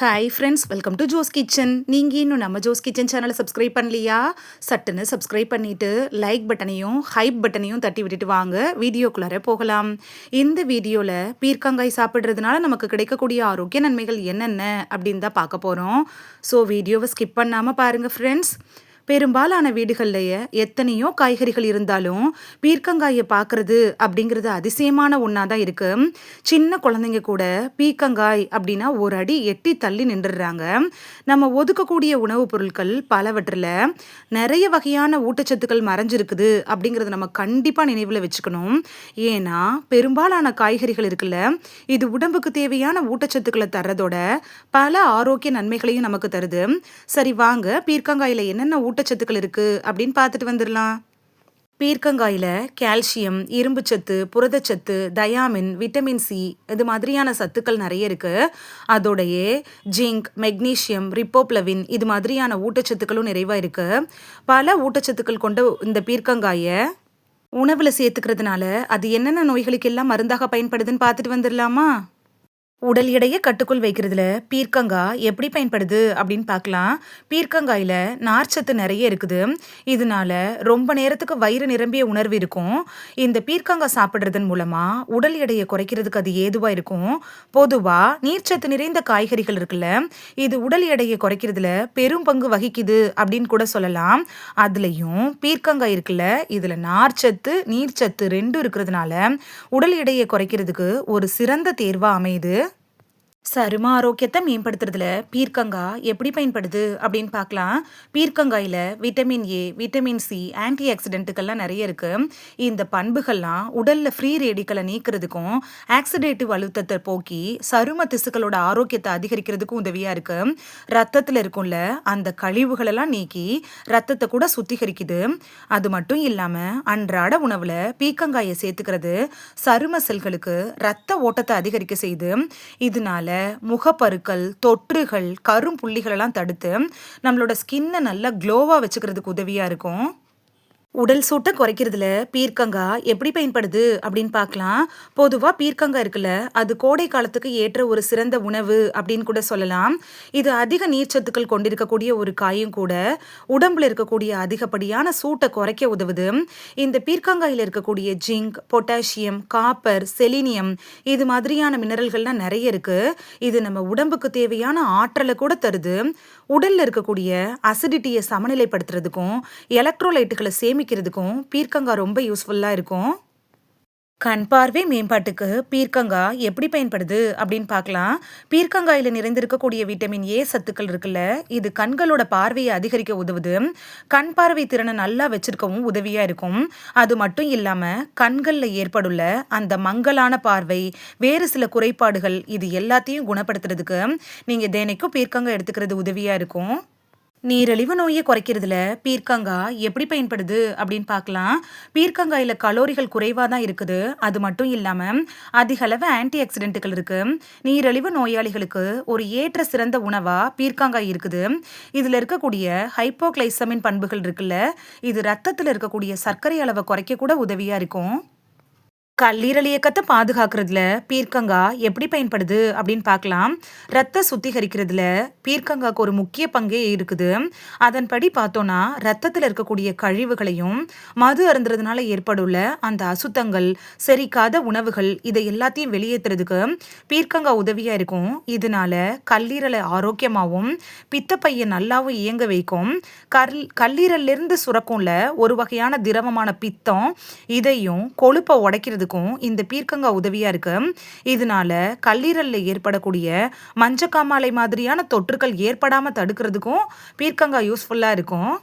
Hi friends, welcome to Jo's kitchen. நீங்கள் இன்னும் நம்ம ஜோஸ் கிச்சன் சேனலை சப்ஸ்கிரைப் பண்ணலையா? சட்டுன்னு சப்ஸ்கிரைப் பண்ணிவிட்டு லைக் பட்டனையும் ஹைப் பட்டனையும் தட்டி விட்டுட்டு வாங்க வீடியோக்குள்ளார போகலாம். இந்த வீடியோவில் பீர்க்கங்காய் சாப்பிட்றதுனால நமக்கு கிடைக்கக்கூடிய ஆரோக்கிய நன்மைகள் என்னென்ன அப்படின்னு தான் பார்க்க போகிறோம். ஸோ வீடியோவை ஸ்கிப் பண்ணாமல் பாருங்கள் ஃப்ரெண்ட்ஸ். பெரும்பாலான வீடுகள்லையே எத்தனையோ காய்கறிகள் இருந்தாலும் பீர்க்கங்காயை பார்க்குறது அப்படிங்கிறது அதிசயமான ஒன்றா தான் இருக்குது. சின்ன குழந்தைங்க கூட பீர்க்கங்காய் அப்படின்னா ஒரு அடி எட்டி தள்ளி நின்றுடுறாங்க. நம்ம ஒதுக்கக்கூடிய உணவுப் பொருட்கள் பலவற்றில் நிறைய வகையான ஊட்டச்சத்துக்கள் மறைஞ்சிருக்குது அப்படிங்கிறத நம்ம கண்டிப்பாக நினைவில் வச்சுக்கணும். ஏன்னா பெரும்பாலான காய்கறிகள் இருக்குல்ல, இது உடம்புக்கு தேவையான ஊட்டச்சத்துக்களை தர்றதோட பல ஆரோக்கிய நன்மைகளையும் நமக்கு தருது. சரி வாங்க, பீர்க்கங்காயில் என்னென்ன ஊட்டச்சத்துக்கள் இருக்கு அப்படின்னு பார்த்துட்டு வந்துடலாம். பீர்க்கங்காயில் கால்சியம், இரும்புச்சத்து, புரதச்சத்து, தயாமின், விட்டமின் சி இது மாதிரியான சத்துக்கள் நிறைய இருக்கு. அதோடைய ஜிங்க், மெக்னீஷியம், ரிப்போப்ளவின் இது மாதிரியான ஊட்டச்சத்துக்களும் நிறைவாக இருக்கு. பல ஊட்டச்சத்துக்கள் கொண்ட இந்த பீர்க்கங்காயை உணவில் சேர்த்துக்கிறதுனால அது என்னென்ன நோய்களுக்கெல்லாம் மருந்தாக பயன்படுதுன்னு பார்த்துட்டு வந்துடலாமா? உடல் எடையை கட்டுக்குள் வைக்கிறதுல பீர்க்கங்காய் எப்படி பயன்படுது அப்படின்னு பார்க்கலாம். பீர்க்கங்காயில் நார்ச்சத்து நிறைய இருக்குது. இதனால ரொம்ப நேரத்துக்கு வயிறு நிரம்பிய உணர்வு இருக்கும். இந்த பீர்க்கங்காய் சாப்பிட்றதன் மூலமாக உடல் எடையை குறைக்கிறதுக்கு அது ஏதுவாக இருக்கும். பொதுவாக நீர்ச்சத்து நிறைந்த காய்கறிகள் இருக்குல்ல, இது உடல் எடையை குறைக்கிறதுல பெரும் பங்கு வகிக்குது அப்படின்னு கூட சொல்லலாம். அதுலேயும் பீர்க்கங்காய் இருக்குல்ல, இதில் நார்ச்சத்து நீர்ச்சத்து ரெண்டும் இருக்கிறதுனால உடல் எடையை குறைக்கிறதுக்கு ஒரு சிறந்த தேர்வாக அமையுது. சரும ஆரோக்கியத்தை மேம்படுத்துறதுல பீர்க்கங்காய் எப்படி பயன்படுது அப்படின்னு பார்க்கலாம். பீர்க்கங்காயில் vitamin A, vitamin C, anti ஆக்சிடென்ட்டுகள்லாம் நிறைய இருக்கு. இந்த பண்புகள்லாம் உடல்ல ஃப்ரீ ரேடிக்கலை நீக்கிறதுக்கும் ஆக்சிடேட்டிவ் அழுத்தத்தை போக்கி சரும திசுக்களோட ஆரோக்கியத்தை அதிகரிக்கிறதுக்கும் உதவியா இருக்கு. ரத்தத்தில் இருக்கும்ல அந்த கழிவுகளெல்லாம் நீக்கி ரத்தத்தை கூட சுத்திகரிக்குது. அது மட்டும் இல்லாம அன்றாட உணவுல பீர்க்கங்காயை சேர்த்துக்கிறது சரும செல்களுக்கு ரத்த ஓட்டத்தை அதிகரிக்க செய்யுது. இதனால முகப்பருக்கள், தொற்றுகள், கரும்புள்ளிகள் எல்லாம் தடுத்து நம்மளோட ஸ்கின்னை நல்லா க்ளோவா வச்சுக்கிறதுக்கு உதவியா இருக்கும். உடல் சூட்டை குறைக்கிறதுல பீர்க்கங்காய் எப்படி பயன்படுது அப்படின்னு பார்க்கலாம். பொதுவாக பீர்க்கங்காய் இருக்குல்ல, அது கோடை காலத்துக்கு ஏற்ற ஒரு சிறந்த உணவு அப்படின்னு கூட சொல்லலாம். இது அதிக நீர்ச்சத்துக்கள் கொண்டிருக்கக்கூடிய ஒரு காயும் கூட. உடம்புல இருக்கக்கூடிய அதிகப்படியான சூட்டை குறைக்க உதவுது. இந்த பீர்க்கங்காயில் இருக்கக்கூடிய ஜிங்க், பொட்டாசியம், காப்பர், செலினியம் இது மாதிரியான மினரல்கள்லாம் நிறைய இருக்கு. இது நம்ம உடம்புக்கு தேவையான ஆற்றலை கூட தருது. உடல்ல இருக்கக்கூடிய அசிடிட்டியை சமநிலைப்படுத்துறதுக்கும் எலக்ட்ரோலைட்டுகளை சேமிக்கிறதுக்கும் பீர்க்கங்காய் ரொம்ப யூஸ்ஃபுல்லாக இருக்கும். கண் பார்வை மேம்பாட்டுக்கு பீர்க்கங்காய் எப்படி பயன்படுது அப்படின்னு பார்க்கலாம். பீர்க்கங்காயில் நிறைந்திருக்கக்கூடிய விட்டமின் ஏ சத்துக்கள் இருக்குல்ல, இது கண்களோட பார்வையை அதிகரிக்க உதவுது. கண் பார்வை திறனை நல்லா வச்சிருக்கவும் உதவியா இருக்கும். அது மட்டும் இல்லாம கண்களில் ஏற்படுள்ள அந்த மங்கலான பார்வை, வேறு சில குறைபாடுகள் இது எல்லாத்தையும் குணப்படுத்துறதுக்கு நீங்க தினைக்கும் பீர்க்கங்காய் எடுத்துக்கிறது உதவியா இருக்கும். நீரிழிவு நோயை குறைக்கிறதுல பீர்க்கங்காய் எப்படி பயன்படுது அப்படின்னு பார்க்கலாம். பீர்க்கங்காயில் கலோரிகள் குறைவாக தான் இருக்குது. அது மட்டும் இல்லாமல் அதிக அளவு ஆன்டி ஆக்சிடென்ட்டுகள் இருக்கு. நீரிழிவு நோயாளிகளுக்கு ஒரு ஏற்ற சிறந்த உணவாக பீர்க்கங்காய் இருக்குது. இதில் இருக்கக்கூடிய ஹைப்போகிளைசமின் பண்புகள் இருக்குல்ல, இது ரத்தத்தில் இருக்கக்கூடிய சர்க்கரை அளவை குறைக்க கூட உதவியாக இருக்கும். கல்லீரல் இயக்கத்தை பாதுகாக்கிறதுல பீர்க்கங்காய் எப்படி பயன்படுது அப்படின்னு பார்க்கலாம். ரத்த சுத்திகரிக்கிறதுல பீர்க்கங்காய்க்கு ஒரு முக்கிய பங்கே இருக்குது. அதன்படி பார்த்தோன்னா ரத்தத்தில் இருக்கக்கூடிய கழிவுகளையும் மது அருந்துறதுனால ஏற்படுள்ள அந்த அசுத்தங்கள், செரிக்காத உணவுகள் இதை எல்லாத்தையும் வெளியேற்றுறதுக்கு பீர்க்கங்காய் உதவியா இருக்கும். இதனால கல்லீரலை ஆரோக்கியமாகவும் பித்தப்பையை நல்லாவும் இயங்க வைக்கும். கல்லீரலிருந்து சுரக்கும்ல ஒரு வகையான திரவமான பித்தம், இதையும் கொழுப்பை உடைக்கிறது இந்த பீர்க்கங்காய் உதவியா இருக்கு. இதனால கல்லீரல்ல ஏற்படக்கூடிய மஞ்சக்காமாலை மாதிரியான தொற்றுகள் ஏற்படாம தடுக்கிறதுக்கும் பீர்க்கங்காய் யூஸ்ஃபுல்லா இருக்கும்.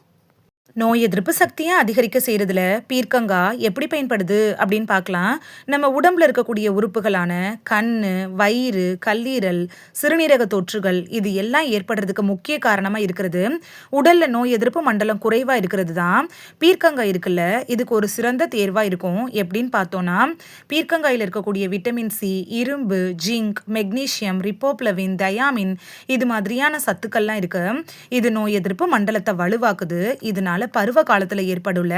நோய் எதிர்ப்பு சக்தியை அதிகரிக்க செய்கிறதுல பீர்க்கங்காய் எப்படி பயன்படுது அப்படின்னு பார்க்கலாம். நம்ம உடம்புல இருக்கக்கூடிய உறுப்புகளான கண், வயிறு, கல்லீரல், சிறுநீரக தொற்றுகள் இது எல்லாம் ஏற்படுறதுக்கு முக்கிய காரணமாக இருக்கிறது உடல்ல நோய் எதிர்ப்பு மண்டலம் குறைவாக இருக்கிறது தான். பீர்க்கங்காய் இருக்குல்ல, இதுக்கு ஒரு சிறந்த தேர்வாக இருக்கும். எப்படின்னு பார்த்தோன்னா பீர்க்கங்காயில் இருக்கக்கூடிய விட்டமின் சி, இரும்பு, ஜிங்க், மெக்னீஷியம், ரிப்போப்ளவின், தயாமின் இது மாதிரியான சத்துக்கள்லாம் இருக்கு. இது நோய் எதிர்ப்பு மண்டலத்தை வலுவாக்குது. இதனால பருவ காலத்துல ஏற்படுள்ள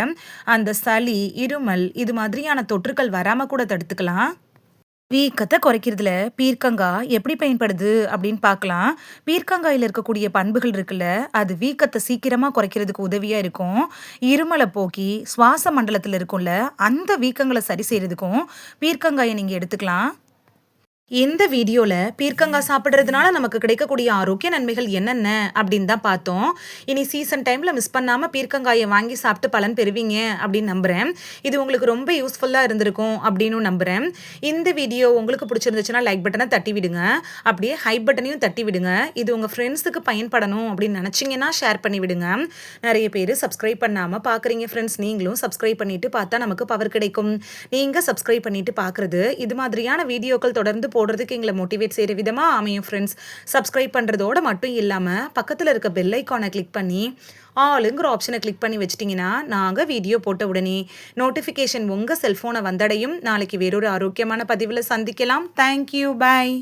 அந்த சளி, இருமல் இது மாதிரியான தொற்றுகள் வராம கூட தடுத்துக்கலாம். வீக்கத்த குறைக்கிறதுல பீர்க்கங்காய் எப்படி பயன்படுது அப்படின்னு பார்க்கலாம். பீர்க்கங்காயில இருக்கக்கூடிய பண்புகள் இருக்குல்ல, அது வீக்கத்த சீக்கிரமா குறைக்கிறதுக்கு உதவியா இருக்கும். இருமல போக்கி, சுவாச மண்டலத்தில இருக்கும்ல, அந்த வீக்கங்கள சரி செய்றதுக்கும் பீர்க்கங்காய நீங்க எடுத்துக்கலாம். இந்த வீடியோல பீர்க்கங்காய் சாப்பிடுறதுனால நமக்கு கிடைக்கக்கூடிய ஆரோக்கிய நன்மைகள் என்னென்ன அப்படின்னு தான் பார்த்தோம். இனி சீசன் டைம்ல மிஸ் பண்ணாம பீர்க்கங்காயை வாங்கி சாப்பிட்டு பலன் பெறுவீங்க அப்படின்னு நம்புறேன். இது உங்களுக்கு ரொம்ப யூஸ்ஃபுல்லா இருந்திருக்கும் அப்படின்னு நம்புறேன். இந்த வீடியோ உங்களுக்கு பிடிச்சிருந்துச்சுன்னா லைக் பட்டனை தட்டி விடுங்க. அப்படியே ஹைப் பட்டனையும் தட்டி விடுங்க. இது உங்க ஃப்ரெண்ட்ஸுக்கு பயன்படணும் அப்படின்னு நினைச்சீங்கன்னா ஷேர் பண்ணி விடுங்க. நிறைய பேர் சப்ஸ்கிரைப் பண்ணாம பார்க்குறீங்க ஃப்ரெண்ட்ஸ். நீங்களும் சப்ஸ்கிரைப் பண்ணிட்டு பார்த்தா நமக்கு பவர் கிடைக்கும். நீங்க சப்ஸ்கிரைப் பண்ணிட்டு பார்க்குறது இது மாதிரியான வீடியோக்கள் தொடர்ந்து போடுறதுக்கு எங்களை மோட்டிவேட் செய்கிற விதமாக அமையும் ஃப்ரெண்ட்ஸ். சப்ஸ்கிரைப் பண்ணுறதோட மட்டும் இல்லாமல் பக்கத்தில் இருக்க பெல் ஐக்கானை கிளிக் பண்ணி ஆளுங்கிற ஆப்ஷனை கிளிக் பண்ணி வச்சிட்டிங்கன்னா நாங்கள் வீடியோ போட்ட உடனே நோட்டிஃபிகேஷன் உங்கள் செல்ஃபோனை வந்தடையும். நாளைக்கு வேறொரு ஆரோக்கியமான பதிவில் சந்திக்கலாம். தேங்க்யூ, பாய்.